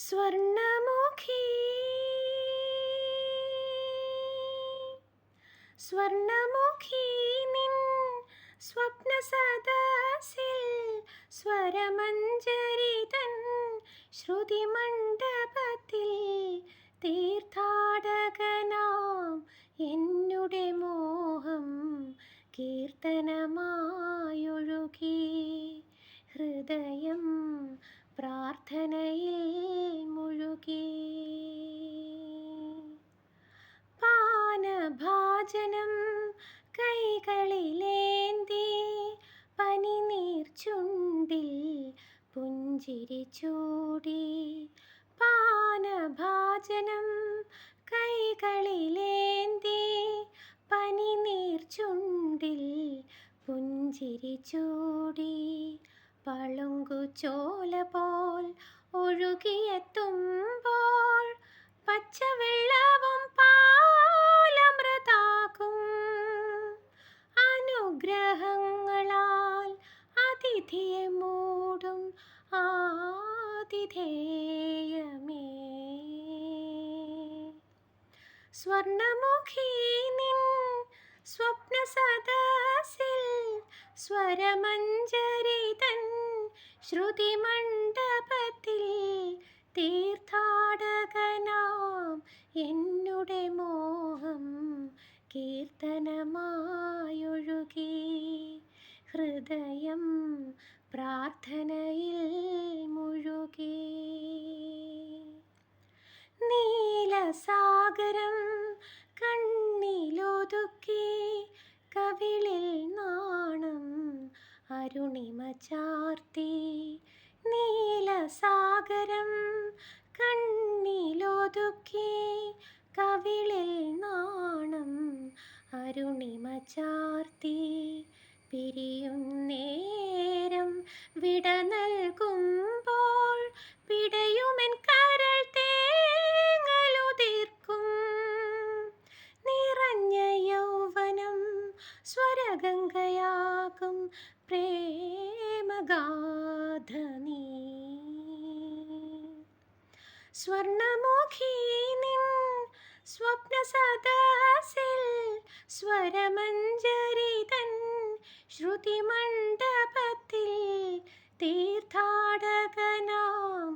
സ്വർണമുഖി സ്വർണമുഖി നിൻ സ്വപ്നസദസ്സിൽ സ്വരമഞ്ജരിതൻ ശ്രുതിമണ്ഡപത്തിൽ തീർത്ഥാടകനാം എന്നുടെ മോഹം കീർത്തനമായൊഴുകി ഹൃദയം പ്രാർത്ഥനയിൽ മുഴുകി. പാനഭാജനം കൈകളിലേന്തി പനിനീർ ചുണ്ടിൽ പുഞ്ചിരി ചൂടി. പാനഭാജനം കൈകളിലേന്തി പനിനീർ ചുണ്ടിൽ പുഞ്ചിരി ചൂടി. പളുങ്കുചോല പോൽ ഒഴുകിയെത്തുമ്പോൾ പച്ചവെള്ളവും പാലമൃതാകും. അനുഗ്രഹങ്ങളാൽ അതിഥിയെ മൂടും ആതിഥേയമേ. സ്വർണമുഖി നിൻ സ്വപ്നസദസ്സിൽ സ്വരമഞ്ജരിതൻ ശ്രുതിമണ്ഡപത്തിൽ തീർത്ഥാടകനാം എന്നുടെ മോഹം കീർത്തനമായൊഴുകി ഹൃദയം പ്രാർത്ഥനയിൽ മുഴുകി. നീലസാഗരം കണ്ണിലൊതുക്കി കവിളിൽ നാണം അരുണിമ ചാർത്തി. നീലസാഗരം കണ്ണിലൊതുക്കി കവിളിൽ നാണം അരുണിമ ചാർത്തി. പിരിയും നേരം വിട നൽകുമ്പോൾ പിടയുമെൻ കരൾ തേങ്ങലുതിർക്കും. നിറഞ്ഞ യൗവനം സ്വരഗംഗയാകും പ്രേമഗാഥ നീ. സ്വർണമുഖി നിൻ സ്വപ്നസദസ്സിൽ സ്വരമഞ്ജരിതൻ ശ്രുതിമണ്ഡപത്തിൽ തീർത്ഥാടകനാം